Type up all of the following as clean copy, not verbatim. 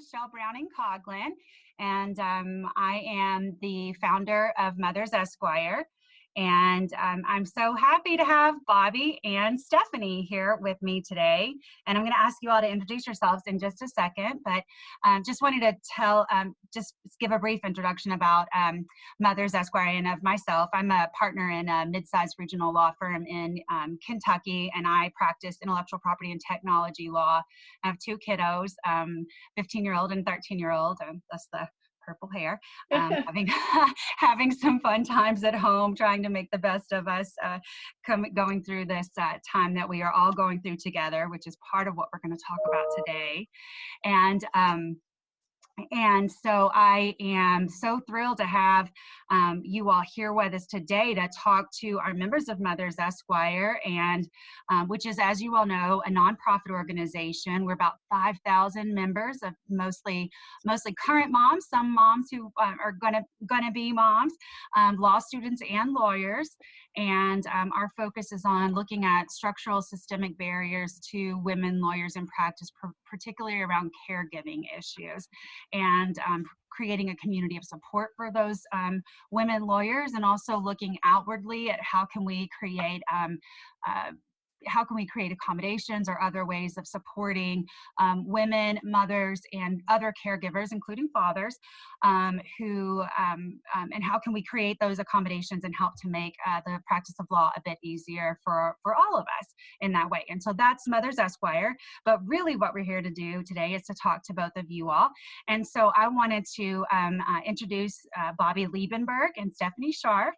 Michelle Browning-Coughlin, and I am the founder of MothersEsquire. And I'm so happy to have Bobby and Stephanie here with me today. And I'm going to ask you all to introduce yourselves in just a second, but just wanted to just give a brief introduction about MothersEsquire and of myself. I'm a partner in a mid-sized regional law firm in Kentucky, and I practice intellectual property and technology law. I have two kiddos, 15-year-old and 13-year-old. That's the purple hair, having some fun times at home, trying to make the best of us going through this time that we are all going through together, which is part of what we're going to talk about today. And so I am so thrilled to have you all here with us today to talk to our members of MothersEsquire, and which is, as you all know, a nonprofit organization. We're about 5,000 members of mostly current moms, some moms who are gonna be moms, law students and lawyers. And our focus is on looking at structural systemic barriers to women lawyers in practice, particularly around caregiving issues, and creating a community of support for those women lawyers, and also looking outwardly at how can we create accommodations or other ways of supporting women, mothers, and other caregivers, including fathers, and how can we create those accommodations and help to make the practice of law a bit easier for all of us in that way. And so that's MothersEsquire, but really what we're here to do today is to talk to both of you all. And so I wanted to introduce Bobby Liebenberg and Stephanie Scharf.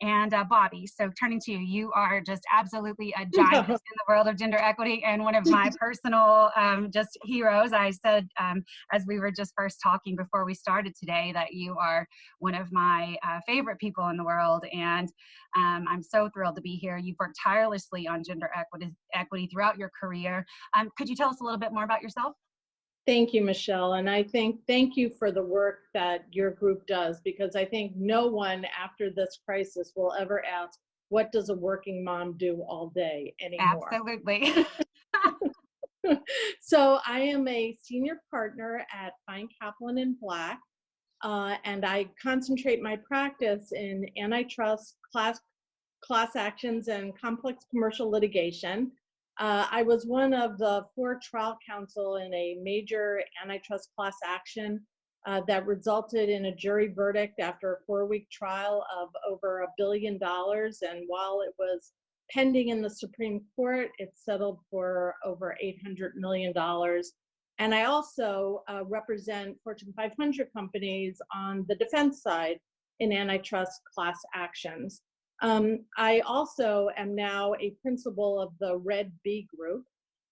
And Bobby, so turning to you, you are just absolutely a giant in the world of gender equity and one of my personal just heroes. I said, as we were just first talking before we started today, that you are one of my favorite people in the world. And I'm so thrilled to be here. You've worked tirelessly on gender equity throughout your career. Could you tell us a little bit more about yourself? Thank you, Michelle. And I think thank you for the work that your group does, because I think no one after this crisis will ever ask, what does a working mom do all day anymore? Absolutely. So I am a senior partner at Fine Kaplan & Black, and I concentrate my practice in antitrust, class actions, and complex commercial litigation. I was one of the 4 trial counsel in a major antitrust class action that resulted in a jury verdict after a 4-week trial of over $1 billion. And while it was pending in the Supreme Court, it settled for over $800 million. And I also represent Fortune 500 companies on the defense side in antitrust class actions. I also am now a principal of the Rebbe Group,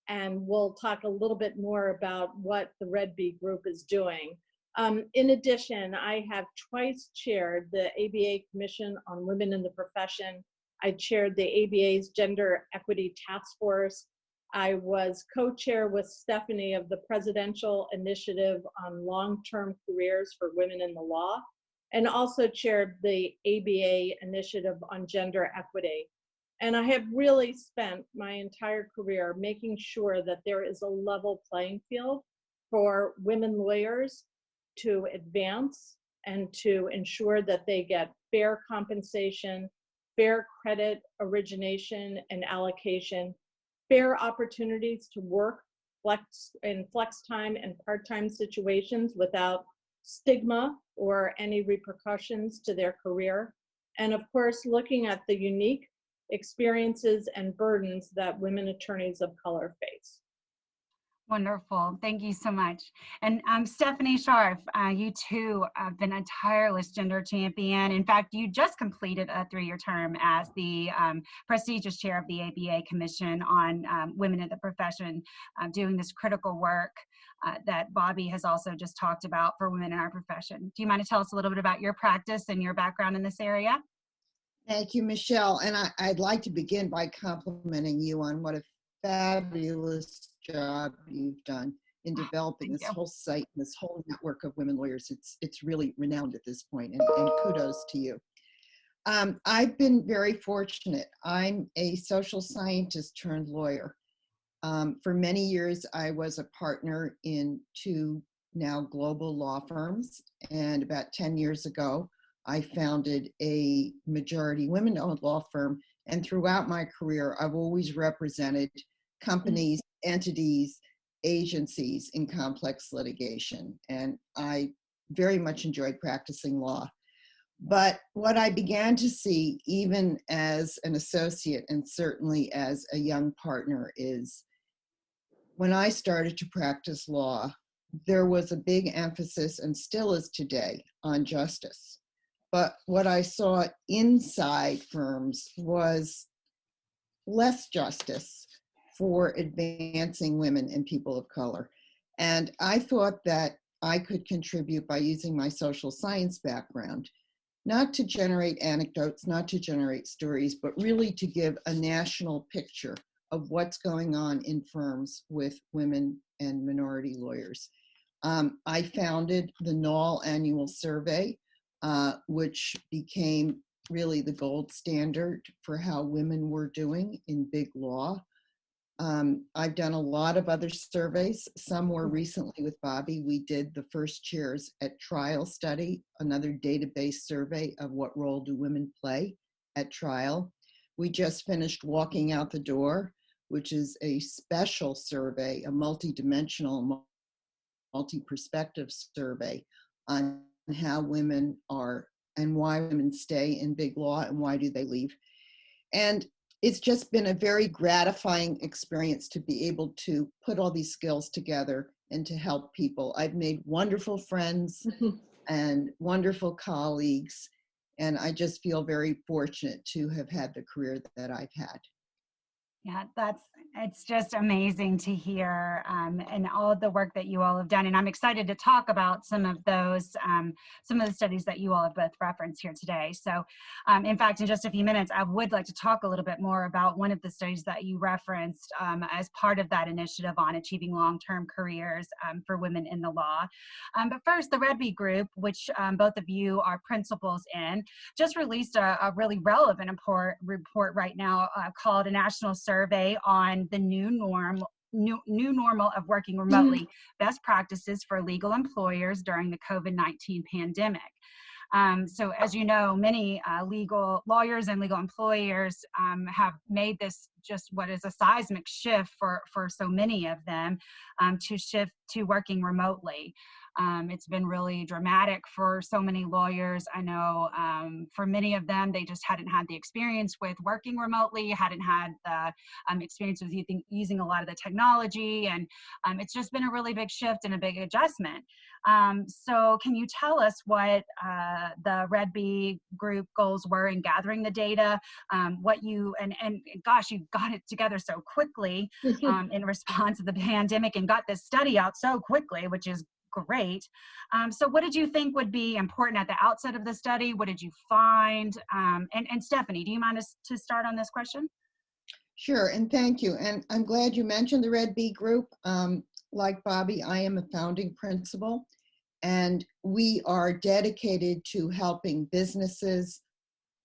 and we'll talk a little bit more about what the Rebbe Group is doing. In addition, I have twice chaired the ABA Commission on Women in the Profession. I chaired the ABA's Gender Equity Task Force. I was co-chair with Stephanie of the Presidential Initiative on Long-Term Careers for Women in the Law, and also chaired the ABA Initiative on Gender Equity. And I have really spent my entire career making sure that there is a level playing field for women lawyers to advance and to ensure that they get fair compensation, fair credit origination and allocation, fair opportunities to work in flex time and part-time situations without stigma or any repercussions to their career. And of course, looking at the unique experiences and burdens that women attorneys of color face. Wonderful. Thank you so much. And Stephanie Scharf, you too have been a tireless gender champion. In fact, you just completed a 3-year term as the prestigious chair of the ABA Commission on Women in the Profession, doing this critical work that Bobby has also just talked about for women in our profession. Do you mind to tell us a little bit about your practice and your background in this area? Thank you, Michelle. And I'd like to begin by complimenting you on what a fabulous job you've done in developing this whole site and this whole network of women lawyers. It's really renowned at this point, and kudos to you. I've been very fortunate. I'm a social scientist turned lawyer. For many years, I was a partner in 2 now global law firms. And about 10 years ago, I founded a majority women-owned law firm. And throughout my career, I've always represented companies, entities, agencies in complex litigation. And I very much enjoyed practicing law. But what I began to see, even as an associate and certainly as a young partner, is when I started to practice law, there was a big emphasis, and still is today, on justice. But what I saw inside firms was less justice for advancing women and people of color. And I thought that I could contribute by using my social science background, not to generate anecdotes, not to generate stories, but really to give a national picture of what's going on in firms with women and minority lawyers. I founded the NAWL Annual Survey, which became really the gold standard for how women were doing in big law. I've done a lot of other surveys, some more recently with Bobby. We did the First Chairs at Trial study, another database survey of what role do women play at trial. We just finished Walking Out the Door, which is a special survey, a multidimensional, multi-perspective survey on how women are and why women stay in big law and why do they leave. And it's just been a very gratifying experience to be able to put all these skills together and to help people. I've made wonderful friends and wonderful colleagues, and I just feel very fortunate to have had the career that I've had. Yeah, it's just amazing to hear, and all of the work that you all have done. And I'm excited to talk about some of those, some of the studies that you all have both referenced here today. So in fact, in just a few minutes, I would like to talk a little bit more about one of the studies that you referenced as part of that initiative on achieving long-term careers for women in the law. But first, the Rebbe Group, which both of you are principals in, just released a really relevant report right now called A National Survey on the New Normal of Working Remotely, Best Practices for Legal Employers During the COVID-19 Pandemic. So as you know, many legal lawyers and legal employers have made this just what is a seismic shift for so many of them to shift to working remotely. It's been really dramatic for so many lawyers. I know for many of them, they just hadn't had the experience with working remotely, hadn't had the experience with using a lot of the technology, and it's just been a really big shift and a big adjustment. So can you tell us what the Rebbe Group goals were in gathering the data, what you, and gosh, you got it together so quickly in response to the pandemic and got this study out so quickly, which is great. So what did you think would be important at the outset of the study? What did you find? And Stephanie, do you mind us to start on this question? Sure, and thank you. And I'm glad you mentioned the Rebbe Group. Like Bobby, I am a founding principal, and we are dedicated to helping businesses,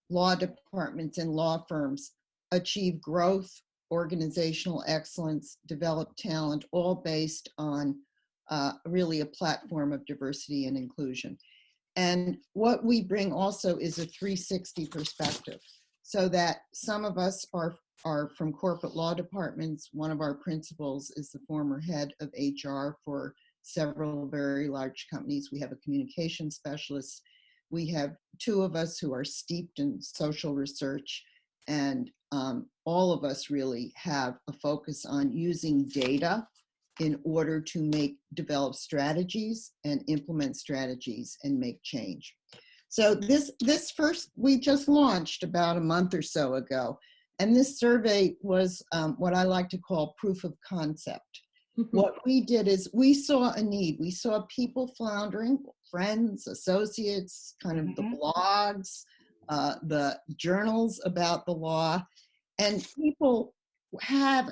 law departments, and law firms achieve growth, organizational excellence, develop talent, all based on really a platform of diversity and inclusion. And what we bring also is a 360 perspective, so that some of us are from corporate law departments. One of our principals is the former head of HR for several very large companies. We have a communication specialist. We have two of us who are steeped in social research, and all of us really have a focus on using data in order to develop strategies and implement strategies and make change. So this first, we just launched about a month or so ago. And this survey was what I like to call proof of concept. What we did is we saw a need. We saw people floundering, friends, associates, kind of the blogs, the journals about the law, and people had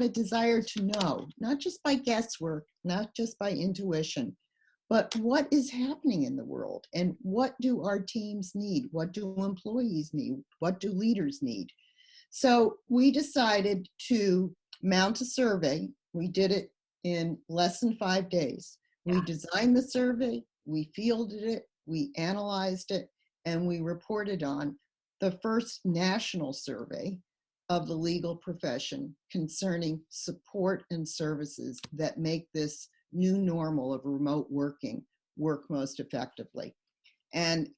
a desire to know, not just by guesswork, not just by intuition, but what is happening in the world and what do our teams need? What do employees need? What do leaders need? So we decided to mount a survey. We did it in less than 5 days. We designed the survey, we fielded it, we analyzed it, and we reported on the first national survey of the legal profession concerning support and services that make this new normal of remote working work most effectively. And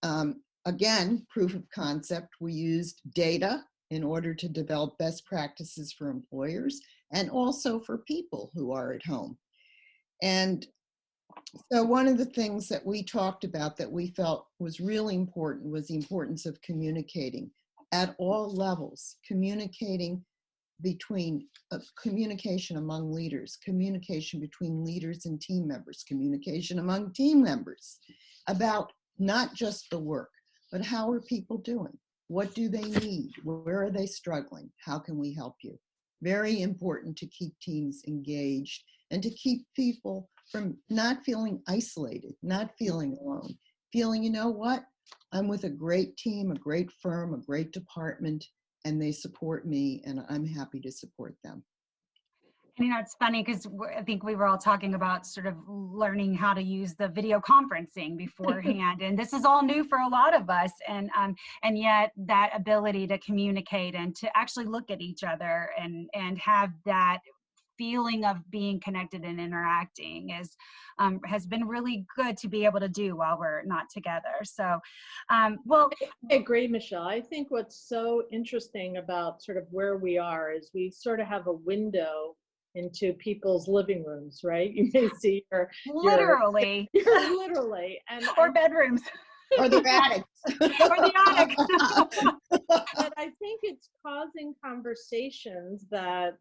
again, proof of concept, we used data in order to develop best practices for employers and also for people who are at home. And so one of the things that we talked about that we felt was really important was the importance of communicating at all levels, communication among leaders, communication between leaders and team members, communication among team members about not just the work, but how are people doing? What do they need? Where are they struggling? How can we help you? Very important to keep teams engaged and to keep people from not feeling isolated, not feeling alone, feeling, you know what? I'm with a great team, a great firm, a great department, and they support me, and I'm happy to support them. And, it's funny because I think we were all talking about sort of learning how to use the video conferencing beforehand, and this is all new for a lot of us. And yet that ability to communicate and to actually look at each other and have that feeling of being connected and interacting has been really good to be able to do while we're not together. So, well, I agree, Michelle. I think what's so interesting about sort of where we are is we sort of have a window into people's living rooms, right? You may see literally, literally, or bedrooms. Or the attic. Or the attic. But I think it's causing conversations that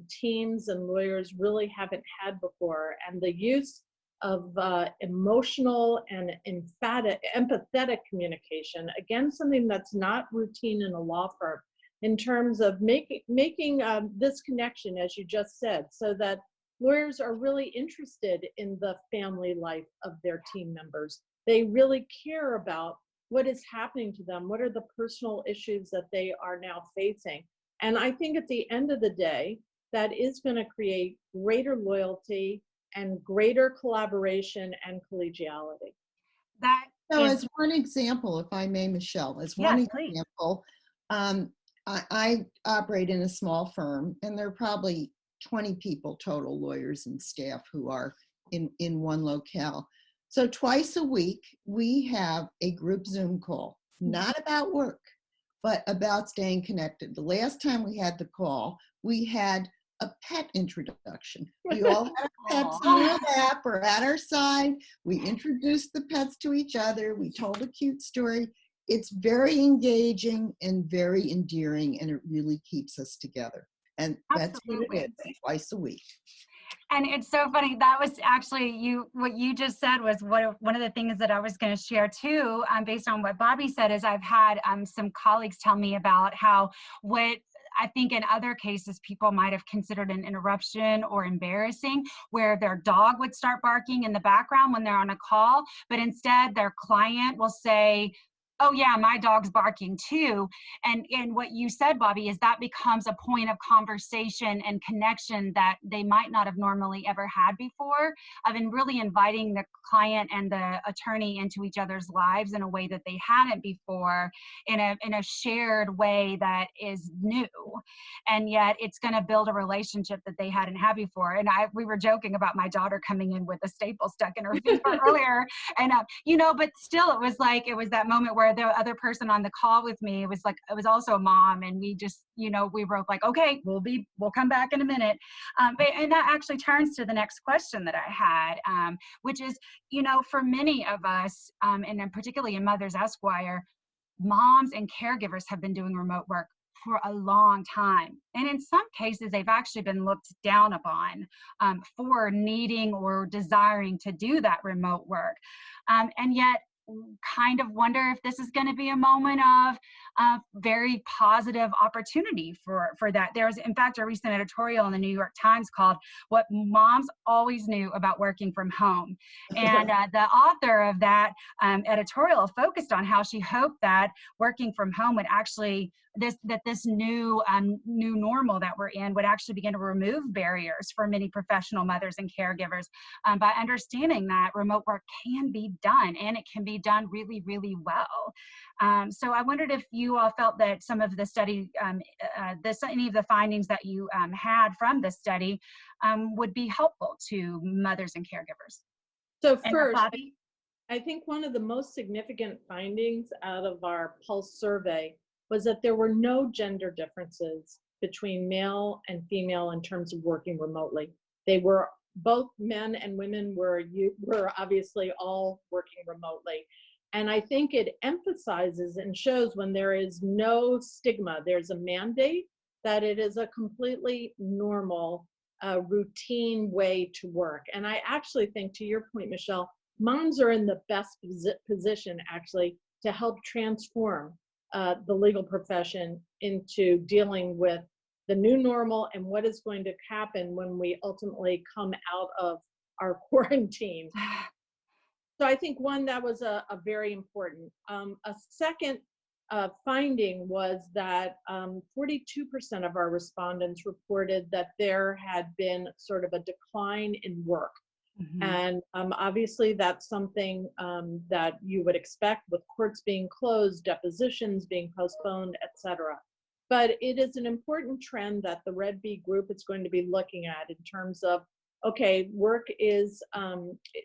teams and lawyers really haven't had before. And the use of emotional and empathetic communication, again, something that's not routine in a law firm, in terms of making this connection, as you just said, so that lawyers are really interested in the family life of their team members. They really care about what is happening to them, what are the personal issues that they are now facing. And I think at the end of the day, that is going to create greater loyalty and greater collaboration and collegiality. So as one example, if I may, Michelle, as one example, I operate in a small firm, and there are probably 20 people total, lawyers and staff, who are in one locale. So twice a week, we have a group Zoom call, not about work, but about staying connected. The last time we had the call, we had a pet introduction. We all had our pets on our lap or at our side. We introduced the pets to each other. We told a cute story. It's very engaging and very endearing, and it really keeps us together. And that's what it is, twice a week. And it's so funny. That was actually what you just said was one of the things that I was going to share too, based on what Bobby said, is I've had some colleagues tell me about how what I think in other cases people might have considered an interruption or embarrassing, where their dog would start barking in the background when they're on a call, but instead their client will say, oh yeah, my dog's barking too. And what you said, Bobby, is that becomes a point of conversation and connection that they might not have normally ever had before, of really inviting the client and the attorney into each other's lives in a way that they hadn't before, in a shared way that is new. And yet it's going to build a relationship that they hadn't had before. And we were joking about my daughter coming in with a staple stuck in her finger earlier. And, but still it was that moment where the other person on the call with me, it was also a mom, and we just, we were like, okay, we'll come back in a minute. And that actually turns to the next question that I had, which is, for many of us, and then particularly in MothersEsquire, moms and caregivers have been doing remote work for a long time. And in some cases, they've actually been looked down upon for needing or desiring to do that remote work. And yet, kind of wonder if this is going to be a moment of very positive opportunity for that. There was, in fact, a recent editorial in the New York Times called "What Moms Always Knew About Working from Home." And the author of that editorial focused on how she hoped that working from home would actually this new normal that we're in would actually begin to remove barriers for many professional mothers and caregivers by understanding that remote work can be done, and it can be done really, really well. So I wondered if you all felt that some of the study, any of the findings that you had from the study would be helpful to mothers and caregivers. So And first, Bobby? I think one of the most significant findings out of our Pulse survey was that there were no gender differences between male and female in terms of working remotely. They were, both men and women were obviously all working remotely. And I think it emphasizes and shows when there is no stigma, there's a mandate, that it is a completely normal, routine way to work. And I actually think, to your point, Michelle, moms are in the best position actually to help transform the legal profession into dealing with the new normal and what is going to happen when we ultimately come out of our quarantine. So I think one, that was a very important. A second finding was that 42% of our respondents reported that there had been sort of a decline in work. Mm-hmm. And obviously that's something that you would expect with courts being closed, depositions being postponed, etc. But it is an important trend that the Rebbe Group is going to be looking at in terms of, okay, work is,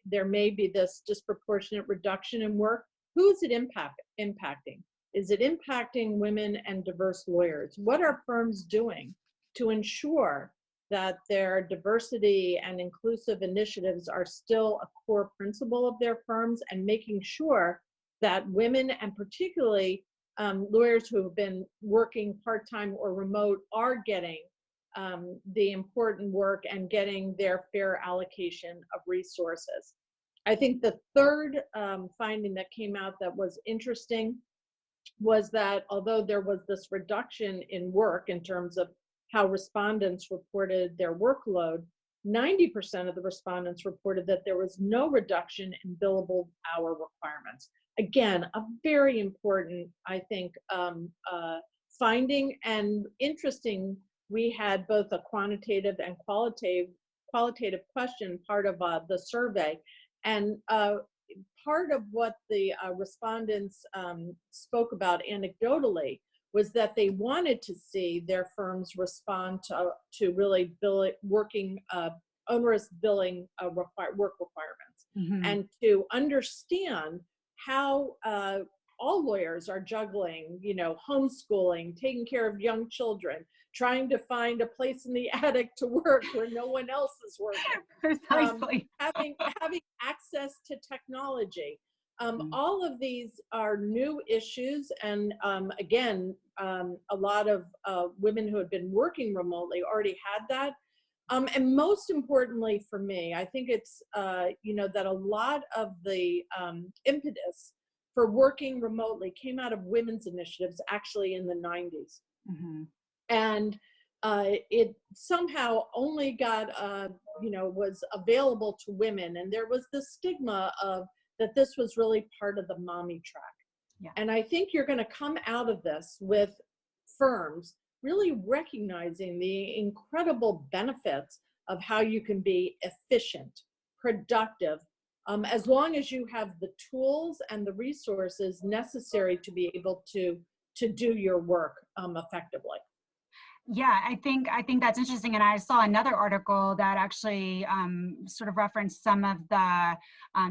there may be this disproportionate reduction in work. Who is it impacting? Is it impacting women and diverse lawyers? What are firms doing to ensure that their diversity and inclusive initiatives are still a core principle of their firms, and making sure that women, and particularly lawyers who have been working part-time or remote, are getting the important work and getting their fair allocation of resources. I think the third finding that came out that was interesting was that although there was this reduction in work in terms of how respondents reported their workload, 90% of the respondents reported that there was no reduction in billable hour requirements. Again, a very important, I think, finding, and interesting. We had both a quantitative and qualitative question part of the survey, and part of what the respondents spoke about anecdotally was that they wanted to see their firms respond to really working onerous billing work requirements, mm-hmm. and to understand how all lawyers are juggling, homeschooling, taking care of young children, trying to find a place in the attic to work where no one else is working. Precisely. Having access to technology. All of these are new issues, and again, a lot of women who had been working remotely already had that. And most importantly for me, I think it's, that a lot of the impetus for working remotely came out of women's initiatives actually in the 90s. Mm-hmm. And it somehow only got, was available to women. And there was the stigma of that this was really part of the mommy track. Yeah. And I think you're going to come out of this with firms really recognizing the incredible benefits of how you can be efficient, productive, as long as you have the tools and the resources necessary to be able to do your work effectively. Yeah, I think that's interesting. And I saw another article that actually sort of referenced some of the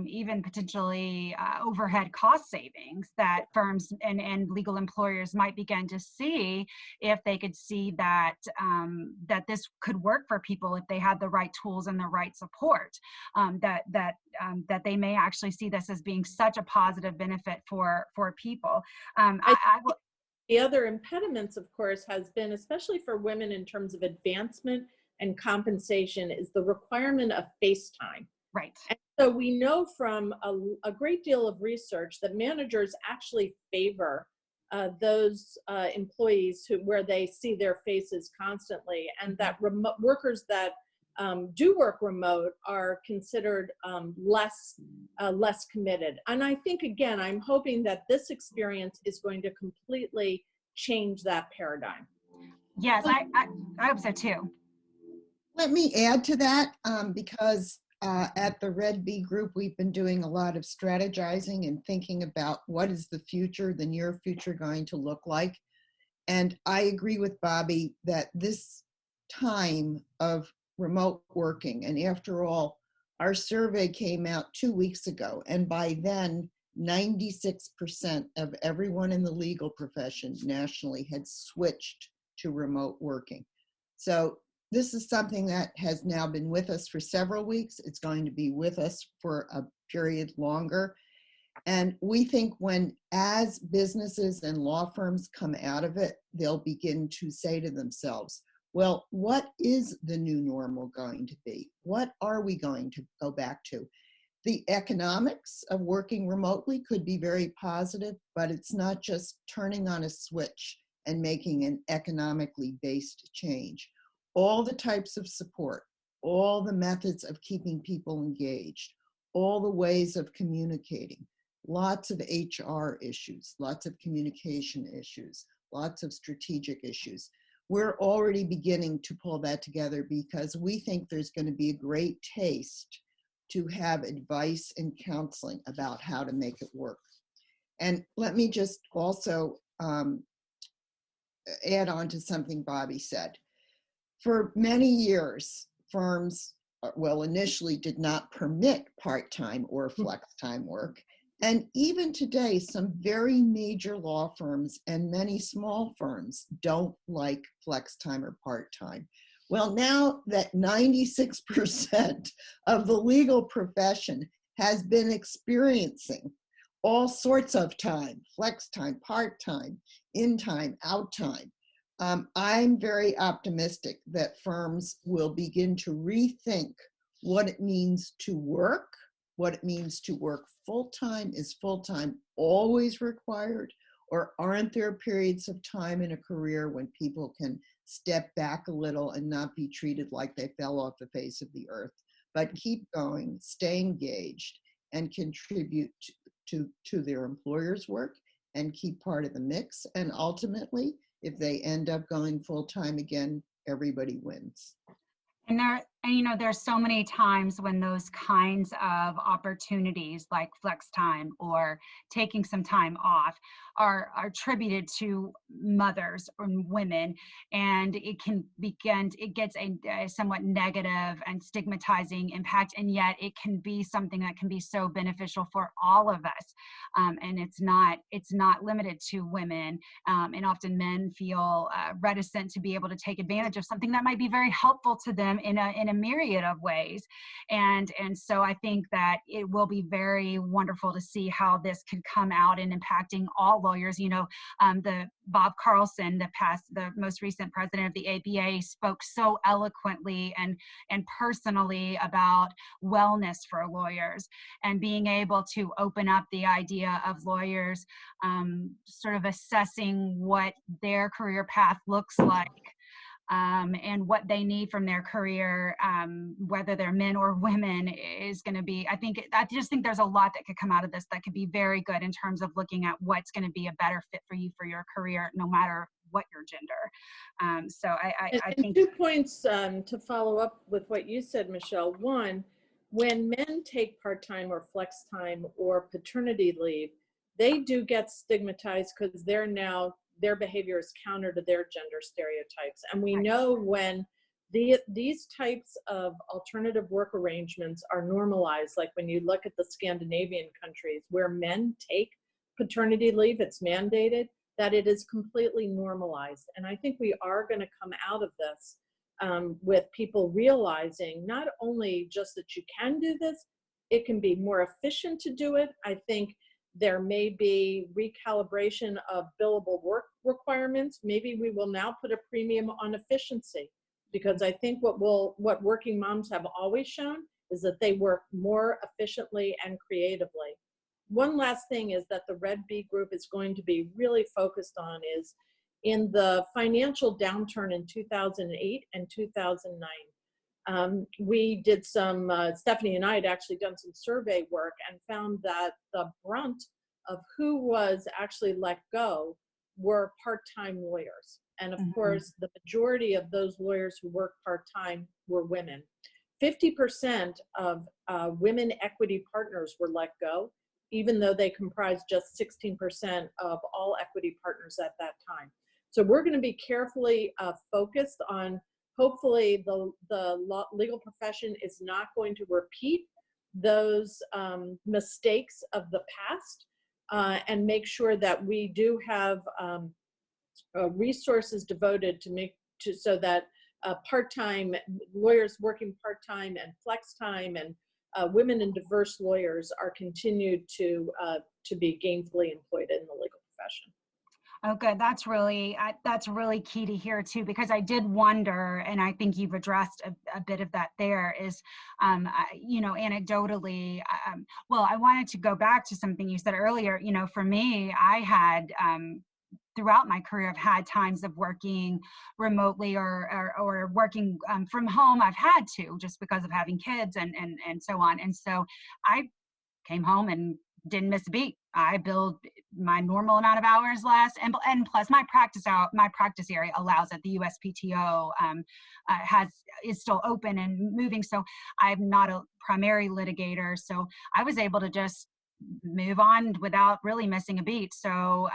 even potentially overhead cost savings that firms and legal employers might begin to see if they could see that that this could work for people if they had the right tools and the right support. That they may actually see this as being such a positive benefit for people. The other impediments, of course, has been, especially for women in terms of advancement and compensation, is the requirement of face time. Right. And so we know from a great deal of research that managers actually favor those employees where they see their faces constantly, and that workers that do work remote are considered less committed. And I think, again, I'm hoping that this experience is going to completely change that paradigm. Yes, I hope so too. Let me add to that, because at the Rebbe Group, we've been doing a lot of strategizing and thinking about what is the future, the near future going to look like. And I agree with Bobby that this time of remote working, and after all, our survey came out 2 weeks ago, and by then, 96% of everyone in the legal profession nationally had switched to remote working. So this is something that has now been with us for several weeks. It's going to be with us for a period longer. And we think as businesses and law firms come out of it, they'll begin to say to themselves, well, what is the new normal going to be? What are we going to go back to? The economics of working remotely could be very positive, but it's not just turning on a switch and making an economically based change. All the types of support, all the methods of keeping people engaged, all the ways of communicating, lots of HR issues, lots of communication issues, lots of strategic issues. We're already beginning to pull that together because we think there's going to be a great taste to have advice and counseling about how to make it work. And let me just also add on to something Bobby said. For many years, firms, well, initially did not permit part-time or flex-time work. And even today, some very major law firms and many small firms don't like flex-time or part-time. Well, now that 96% of the legal profession has been experiencing all sorts of time, flex time, part-time, in time, out time, I'm very optimistic that firms will begin to rethink what it means to work, what it means to work full-time. Is full-time always required, or aren't there periods of time in a career when people can step back a little and not be treated like they fell off the face of the earth, but keep going, stay engaged, and contribute to their employer's work and keep part of the mix? And ultimately, if they end up going full-time again, everybody wins. And there's so many times when those kinds of opportunities like flex time or taking some time off are attributed to mothers or women, and it gets a somewhat negative and stigmatizing impact, and yet it can be something that can be so beneficial for all of us. And it's not limited to women, and often men feel reticent to be able to take advantage of something that might be very helpful to them in a myriad of ways. And so I think that it will be very wonderful to see how this could come out in impacting all lawyers. The Bob Carlson, the most recent president of the ABA, spoke so eloquently and personally about wellness for lawyers, and being able to open up the idea of lawyers sort of assessing what their career path looks like, and what they need from their career, whether they're men or women, is going to be, I just think there's a lot that could come out of this that could be very good in terms of looking at what's going to be a better fit for you for your career, no matter what your gender. So I think 2 points to follow up with what you said, Michelle. One, when men take part-time or flex time or paternity leave, they do get stigmatized because their behavior is counter to their gender stereotypes. And we know when these types of alternative work arrangements are normalized, like when you look at the Scandinavian countries where men take paternity leave, it's mandated, that it is completely normalized. And I think we are going to come out of this with people realizing not only just that you can do this, it can be more efficient to do it. I think there may be recalibration of billable work requirements. Maybe we will now put a premium on efficiency, because I think what working moms have always shown is that they work more efficiently and creatively. One last thing is that the Rebbe Group is going to be really focused on is in the financial downturn in 2008 and 2009. We did some, Stephanie and I had actually done some survey work and found that the brunt of who was actually let go were part-time lawyers. And of Mhm. course, the majority of those lawyers who work part-time were women. 50% of women equity partners were let go, even though they comprised just 16% of all equity partners at that time. So we're going to be carefully focused on, hopefully the legal profession is not going to repeat those mistakes of the past, and make sure that we do have resources devoted so that part-time lawyers working part-time and flex time and women and diverse lawyers are continued to be gainfully employed in the legal profession. Oh, good. That's really key to hear too, because I did wonder, and I think you've addressed a bit of that there is, you know, anecdotally, well, I wanted to go back to something you said earlier. You know, for me, I had, throughout my career, I've had times of working remotely or working from home. I've had to, just because of having kids and so on. And so I came home and didn't miss a beat. I billed my normal amount of hours less, and plus my practice area allows it. The USPTO is still open and moving, so I'm not a primary litigator, so I was able to just move on without really missing a beat. So,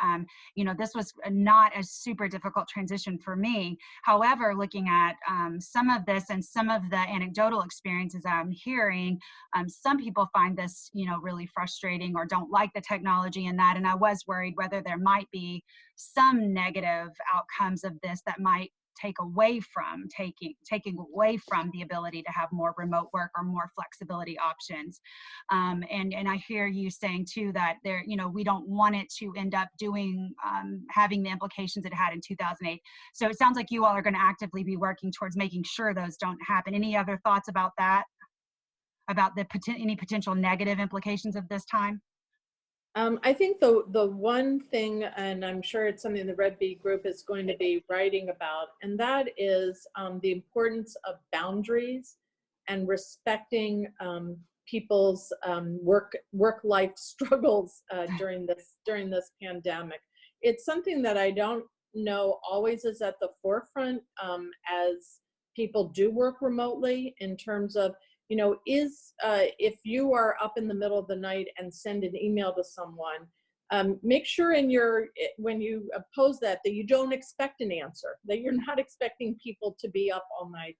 you know, this was not a super difficult transition for me. However, looking at some of this and some of the anecdotal experiences I'm hearing, some people find this, you know, really frustrating or don't like the technology and that. And I was worried whether there might be some negative outcomes of this that might taking away from the ability to have more remote work or more flexibility options. And I hear you saying too that there, you know, we don't want it to end up having the implications it had in 2008. So it sounds like you all are going to actively be working towards making sure those don't happen. Any other thoughts about that? About any potential negative implications of this time? I think the one thing, and I'm sure it's something the Rebbe Group is going to be writing about, and that is the importance of boundaries and respecting people's work-life struggles during this pandemic. It's something that I don't know always is at the forefront as people do work remotely, in terms of, you know, if you are up in the middle of the night and send an email to someone, make sure when you pose that you don't expect an answer, that you're not expecting people to be up all night.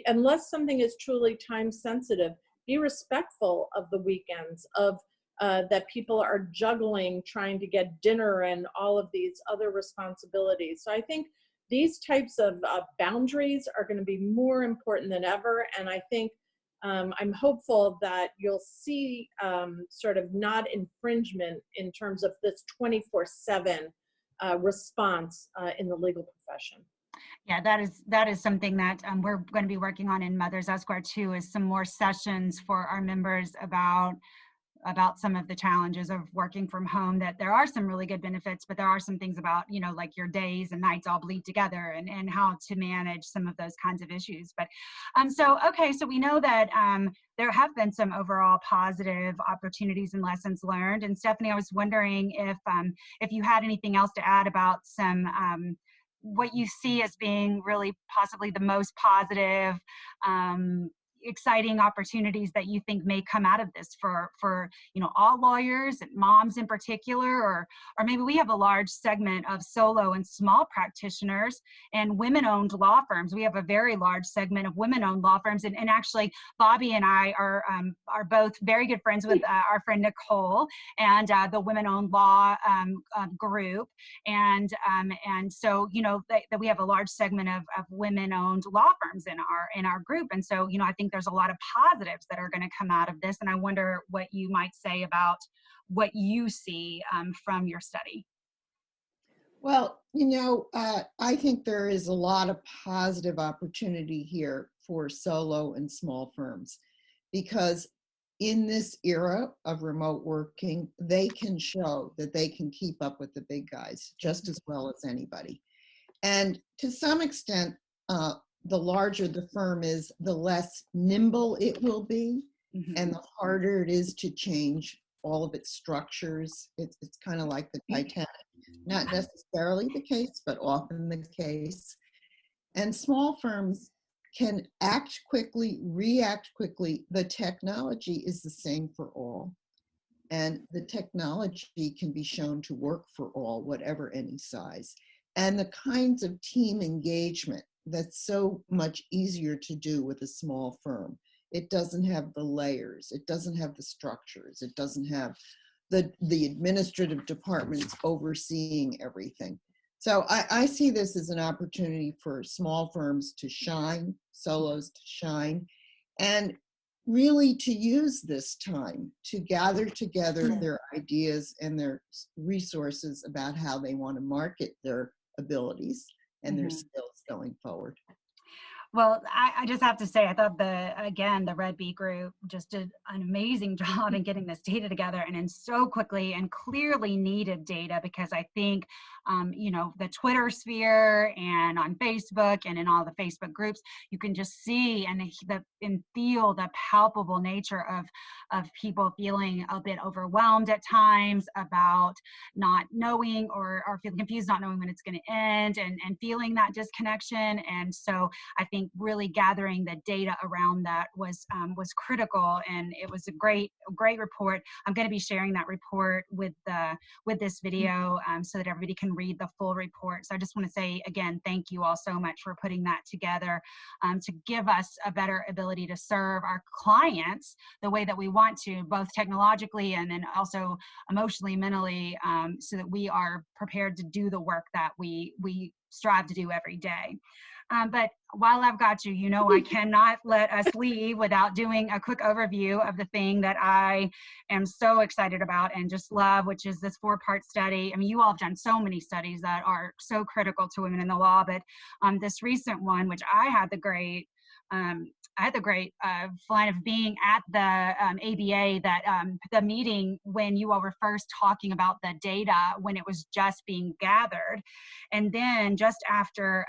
Unless something is truly time sensitive, be respectful of the weekends, of that people are juggling, trying to get dinner and all of these other responsibilities. So I think these types of boundaries are going to be more important than ever. And I think I'm hopeful that you'll see sort of not infringement in terms of this 24/7 response in the legal profession. Yeah, that is something that we're going to be working on in MothersEsquire too, is some more sessions for our members about some of the challenges of working from home. That there are some really good benefits, but there are some things about, you know, like your days and nights all bleed together, and how to manage some of those kinds of issues. But so we know that there have been some overall positive opportunities and lessons learned. And Stephanie, I was wondering if you had anything else to add about some what you see as being really possibly the most positive, exciting opportunities that you think may come out of this for you know, all lawyers and moms in particular, or maybe we have a large segment of solo and small practitioners and women-owned law firms. We have a very large segment of women-owned law firms, and actually Bobby and I are both very good friends with our friend Nicole and the women-owned law group, and so, you know, that we have a large segment of women-owned law firms in our group. And so, you know, I think there's a lot of positives that are going to come out of this, and I wonder what you might say about what you see from your study. Well, you know, I think there is a lot of positive opportunity here for solo and small firms, because in this era of remote working, they can show that they can keep up with the big guys just as well as anybody. And to some extent, the larger the firm is, the less nimble it will be, and the harder it is to change all of its structures. It's kind of like the Titanic. Not necessarily the case, but often the case. And small firms can act quickly, react quickly. The technology is the same for all. And the technology can be shown to work for all, whatever any size. And the kinds of team engagement that's so much easier to do with a small firm. It doesn't have the layers, it doesn't have the structures, it doesn't have the administrative departments overseeing everything. So I see this as an opportunity for small firms to shine, solos to shine, and really to use this time to gather together their ideas and their resources about how they want to market their abilities and their skills going forward. Well, I just have to say, I thought the Rebbe Group just did an amazing job in getting this data together, and in so quickly and clearly needed data, because I think, you know, the Twitter sphere and on Facebook and in all the Facebook groups, you can just see and feel the palpable nature of people feeling a bit overwhelmed at times about not knowing or feeling confused, not knowing when it's going to end, and feeling that disconnection. And so I think really gathering the data around that was critical, and it was a great report. I'm going to be sharing that report with this video so that everybody can read the full report. So I just want to say again, thank you all so much for putting that together to give us a better ability to serve our clients the way that we want to, both technologically and then also emotionally, mentally, so that we are prepared to do the work that we strive to do every day. But while I've got you, you know, I cannot let us leave without doing a quick overview of the thing that I am so excited about and just love, which is this 4-part study. I mean, you all have done so many studies that are so critical to women in the law, but this recent one, which I had the great fun of being at the ABA, that the meeting when you all were first talking about the data when it was just being gathered. And then just after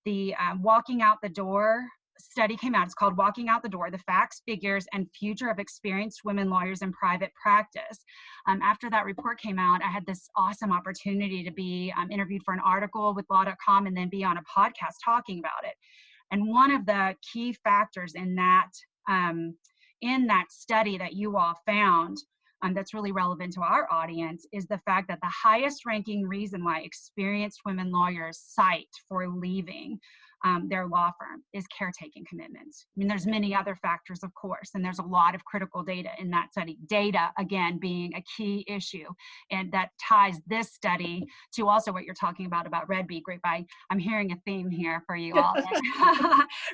the Walking Out the Door study came out, it's called Walking Out the Door, the Facts, Figures, and Future of Experienced Women Lawyers in Private Practice. After that report came out, I had this awesome opportunity to be interviewed for an article with law.com and then be on a podcast talking about it. And one of the key factors in that study that you all found that's really relevant to our audience is the fact that the highest ranking reason why experienced women lawyers cite for leaving their law firm is caretaking commitments. I mean, there's many other factors, of course, and there's a lot of critical data in that study. Data, again, being a key issue, and that ties this study to also what you're talking about Rebbe Group. I'm hearing a theme here for you all,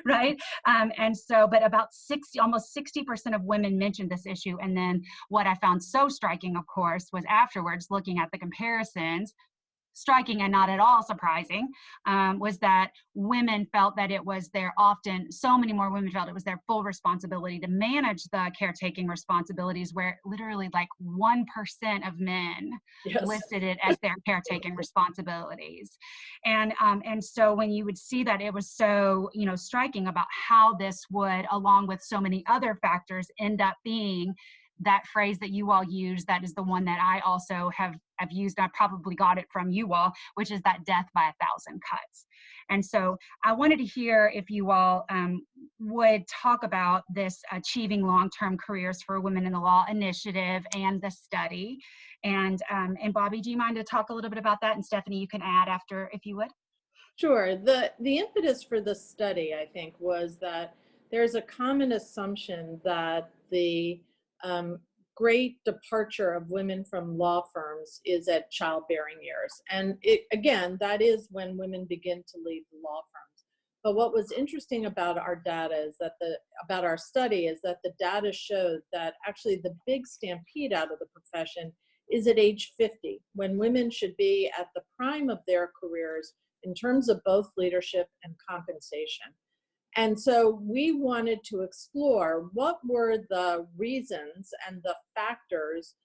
right? And so, but about almost 60% of women mentioned this issue. And then what I found so striking, of course, was afterwards looking at the comparisons, striking and not at all surprising, was that women felt that it was so many more women felt it was their full responsibility to manage the caretaking responsibilities, where literally like 1% of men listed it as their caretaking responsibilities. And so when you would see that, it was so, you know, striking about how this would, along with so many other factors, end up being that phrase that you all use, that is the one that I also have used. I probably got it from you all, which is that death by 1,000 cuts. And so I wanted to hear if you all would talk about this Achieving Long-Term Careers for Women in the Law initiative and the study. And Bobby, do you mind to talk a little bit about that? And Stephanie, you can add after if you would. Sure. The impetus for the study, I think, was that there's a common assumption that the great departure of women from law firms is at childbearing years. And again, that is when women begin to leave the law firms. But what was interesting about our data is that about our study is that the data showed that actually the big stampede out of the profession is at age 50, when women should be at the prime of their careers in terms of both leadership and compensation. And so we wanted to explore what were the reasons and the factors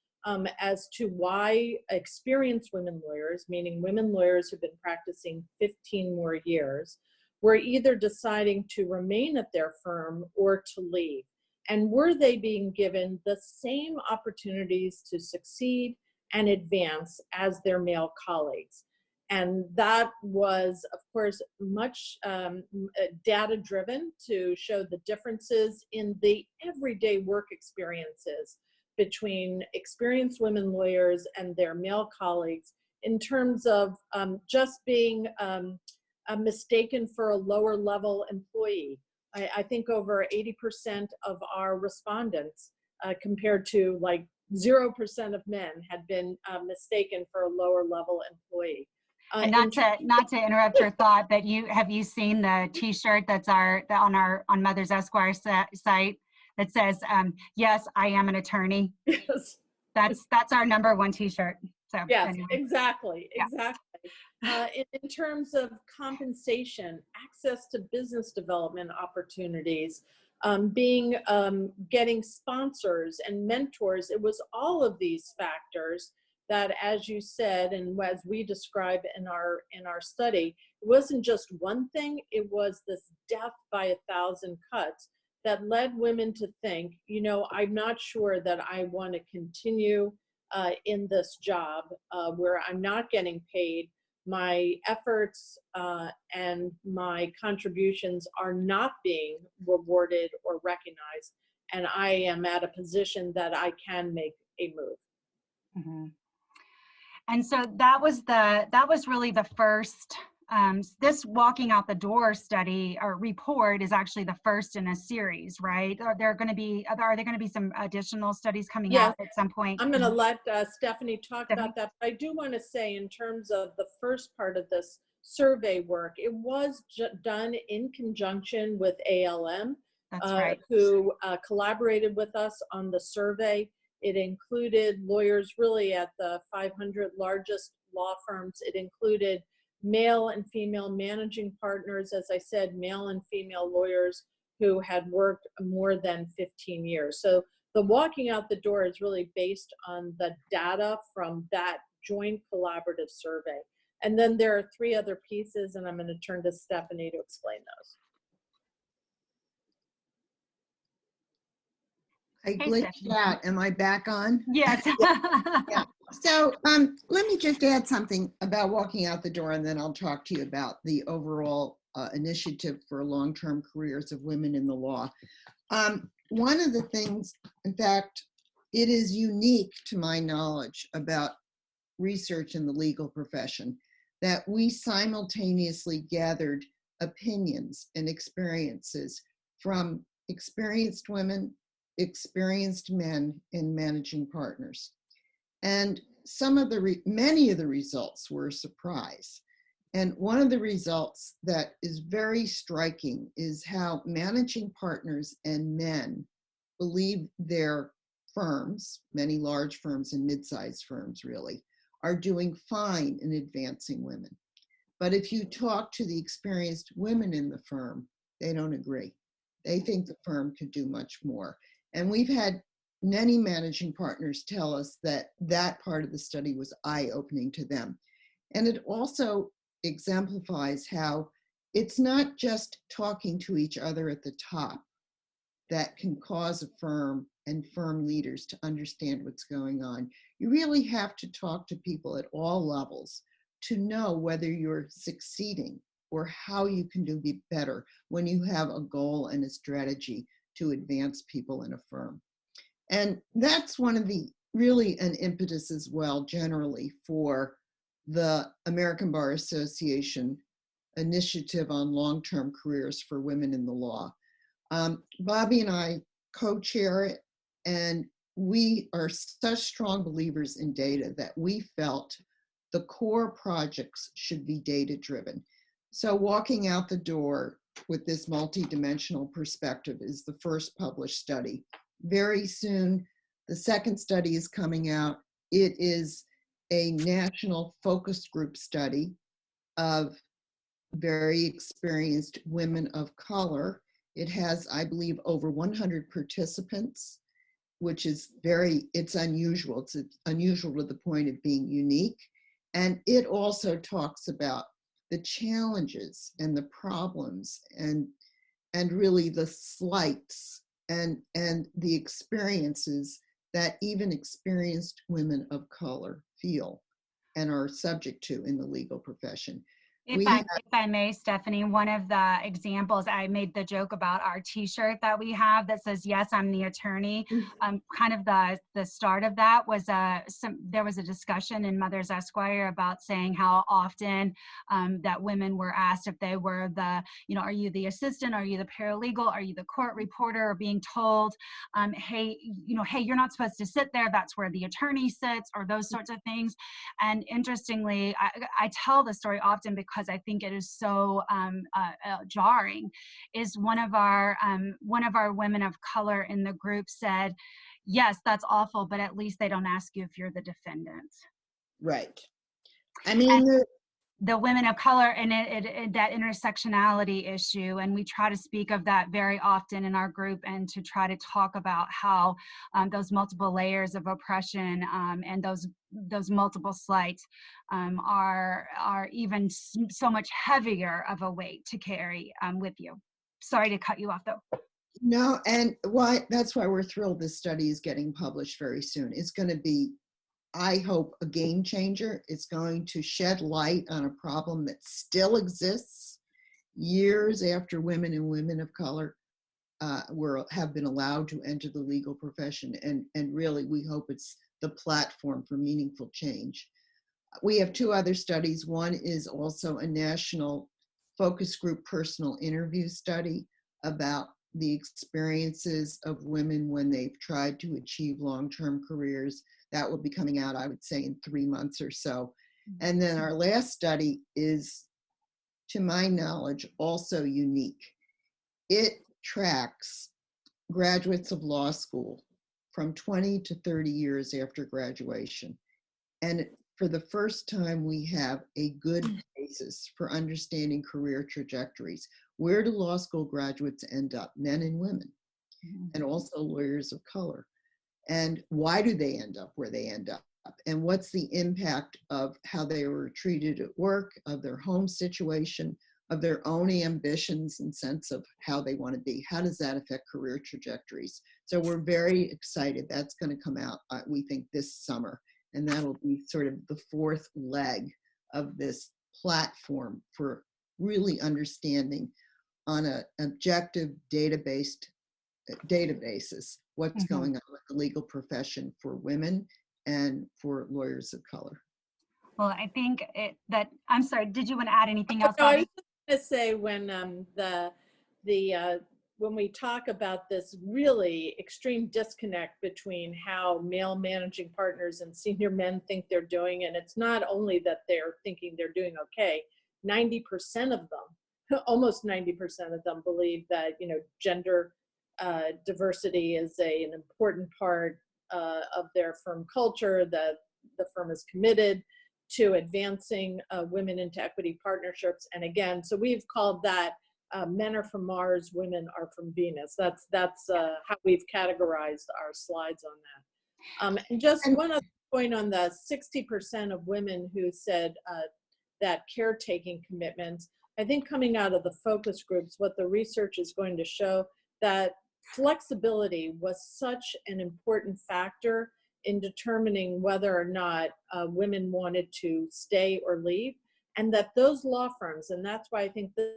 as to why experienced women lawyers, meaning women lawyers who've been practicing 15 more years, were either deciding to remain at their firm or to leave. And were they being given the same opportunities to succeed and advance as their male colleagues? And that was, of course, much data-driven to show the differences in the everyday work experiences between experienced women lawyers and their male colleagues in terms of just being mistaken for a lower level employee. I think over 80% of our respondents, compared to like 0% of men, had been mistaken for a lower level employee. And not to interrupt your thought, but have you seen the T-shirt that's on MothersEsquire site that says, "Yes, I am an attorney." Yes. That's our #1 T-shirt. So yes, anyway. exactly. Yeah. In terms of compensation, access to business development opportunities, getting sponsors and mentors, it was all of these factors that, as you said, and as we describe in our study, it wasn't just one thing, it was this death by 1,000 cuts that led women to think, I'm not sure that I want to continue in this job where I'm not getting paid. My efforts and my contributions are not being rewarded or recognized, and I am at a position that I can make a move. Mm-hmm. And so that was really the first. This walking out the door study or report is actually the first in a series, right? Are there going to be some additional studies coming out at some point? I'm going to let Stephanie talk about that. But I do want to say, in terms of the first part of this survey work, it was done in conjunction with ALM, who collaborated with us on the survey. It included lawyers really at the 500 largest law firms. It included male and female managing partners, as I said, male and female lawyers who had worked more than 15 years. So the walking out the door is really based on the data from that joint collaborative survey. And then there are 3 other pieces, and I'm going to turn to Stephanie to explain those. I glitched out. Am I back on? Yes. Yeah. So let me just add something about walking out the door, and then I'll talk to you about the overall initiative for long-term careers of women in the law. One of the things, in fact, it is unique to my knowledge about research in the legal profession that we simultaneously gathered opinions and experiences from experienced women, experienced men, and managing partners. And many of the results were a surprise. And one of the results that is very striking is how managing partners and men believe their firms, many large firms and mid-sized firms really, are doing fine in advancing women. But if you talk to the experienced women in the firm, they don't agree. They think the firm could do much more. And we've had many managing partners tell us that that part of the study was eye-opening to them. And it also exemplifies how it's not just talking to each other at the top that can cause a firm and firm leaders to understand what's going on. You really have to talk to people at all levels to know whether you're succeeding or how you can do better when you have a goal and a strategy to advance people in a firm. And that's one of the really an impetus as well generally for the American Bar Association initiative on long-term careers for women in the law. Bobby and I co-chair it, and we are such strong believers in data that we felt the core projects should be data-driven. So walking out the door with this multidimensional perspective is the first published study. Very soon, the second study is coming out. It is a national focus group study of very experienced women of color. It has, I believe, over 100 participants, which is it's unusual. It's unusual to the point of being unique. And it also talks about the challenges and the problems and really the slights and the experiences that even experienced women of color feel and are subject to in the legal profession. If I may, Stephanie, one of the examples, I made the joke about our T-shirt that we have that says, "Yes, I'm the attorney." Kind of the start of that was there was a discussion in MothersEsquire about saying how often that women were asked if they were are you the assistant? Are you the paralegal? Are you the court reporter? Or being told, hey, you're not supposed to sit there. That's where the attorney sits, or those sorts of things. And interestingly, I tell the story often because I think it is so jarring, is one of our women of color in the group said, "Yes, that's awful, but at least they don't ask you if you're the defendant." Right. I mean, the women of color and that intersectionality issue, and we try to speak of that very often in our group, and to try to talk about how those multiple layers of oppression and those multiple slights are even so much heavier of a weight to carry with you. Sorry to cut you off though. No, and that's why we're thrilled this study is getting published very soon. It's going to be, I hope, a game changer. It's going to shed light on a problem that still exists years after women and women of color have been allowed to enter the legal profession. And really, we hope it's the platform for meaningful change. We have two other studies. One is also a national focus group personal interview study about the experiences of women when they've tried to achieve long-term careers. That will be coming out, I would say, in 3 months or so. And then our last study is, to my knowledge, also unique. It tracks graduates of law school from 20 to 30 years after graduation. And for the first time, we have a good basis for understanding career trajectories. Where do law school graduates end up, men and women, and also lawyers of color? And why do they end up where they end up? And what's the impact of how they were treated at work, of their home situation, of their own ambitions and sense of how they want to be? How does that affect career trajectories? So we're very excited. That's going to come out, we think, this summer. And that'll be sort of the fourth leg of this platform for really understanding on an objective databases what's going on with the legal profession for women and for lawyers of color. Well, I think I'm sorry, did you want to add anything else? No, I was just going to say, when we talk about this really extreme disconnect between how male managing partners and senior men think they're doing, and it's not only that they're thinking they're doing okay, 90% of them, almost 90% of them believe that, gender diversity is an important part of their firm culture, that the firm is committed to advancing women into equity partnerships. And again, so we've called that men are from Mars, women are from Venus. That's how we've categorized our slides on that. And just one other point on the 60% of women who said that caretaking commitments, I think coming out of the focus groups, what the research is going to show, that flexibility was such an important factor in determining whether or not women wanted to stay or leave, and that those law firms, and that's why I think this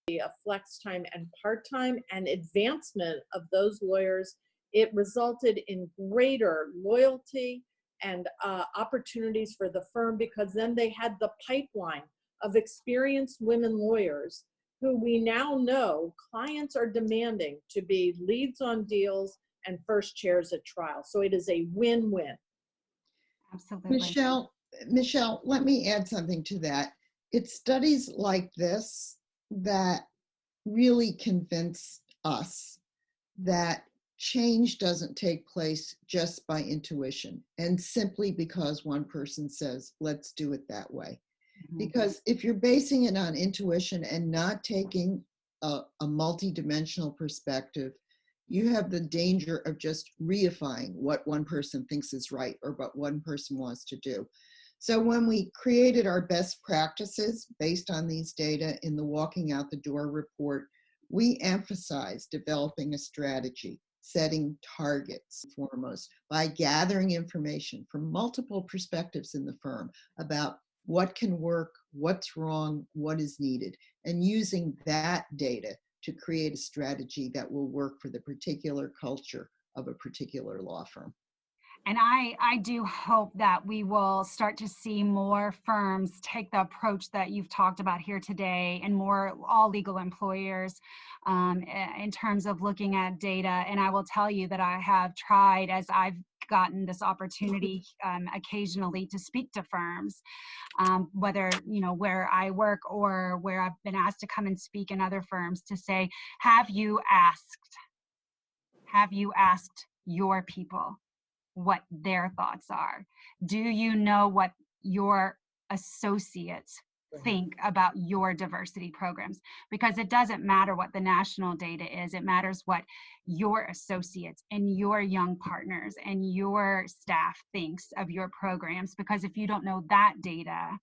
is a flex time and part-time and advancement of those lawyers, it resulted in greater loyalty and opportunities for the firm, because then they had the pipeline of experienced women lawyers who we now know clients are demanding to be leads on deals and first chairs at trial. So it is a win-win. Absolutely. Michelle, let me add something to that. It's studies like this that really convince us that change doesn't take place just by intuition and simply because one person says, let's do it that way. Because if you're basing it on intuition and not taking a multi-dimensional perspective, you have the danger of just reifying what one person thinks is right or what one person wants to do. So when we created our best practices based on these data in the Walking Out the Door report, we emphasized developing a strategy, setting targets foremost, by gathering information from multiple perspectives in the firm about what can work, what's wrong, what is needed, and using that data to create a strategy that will work for the particular culture of a particular law firm. And I do hope that we will start to see more firms take the approach that you've talked about here today, and more all legal employers in terms of looking at data. And I will tell you that I have tried, as I've gotten this opportunity occasionally to speak to firms, whether, you know, where I work or where I've been asked to come and speak in other firms, to say, have you asked your people what their thoughts are? Do you know what your associates think about your diversity programs? Because it doesn't matter what the national data is, it matters what your associates and your young partners and your staff thinks of your programs. Because if you don't know that data,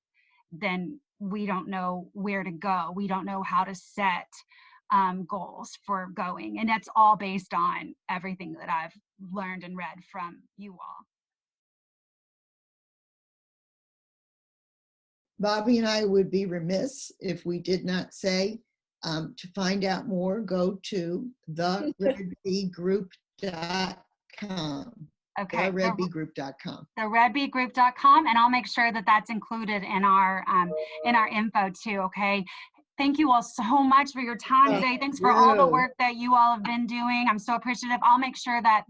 then we don't know where to go. We don't know how to set goals for going. And that's all based on everything that I've learned and read from you all. Bobby and I would be remiss if we did not say, to find out more, go to therebbegroup.com. Okay. Therebbegroup.com. Therebbegroup.com, and I'll make sure that that's included in our info too. Okay. Thank you all so much for your time today. Thanks for all the work that you all have been doing. I'm so appreciative. I'll make sure that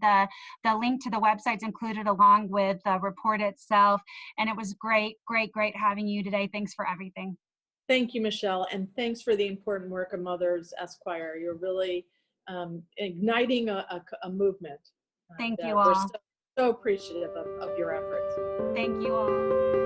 the link to the website's included along with the report itself. And it was great having you today. Thanks for everything. Thank you, Michelle. And thanks for the important work of MothersEsquire. You're really igniting a movement. Thank you We're all. so appreciative of your efforts. Thank you all.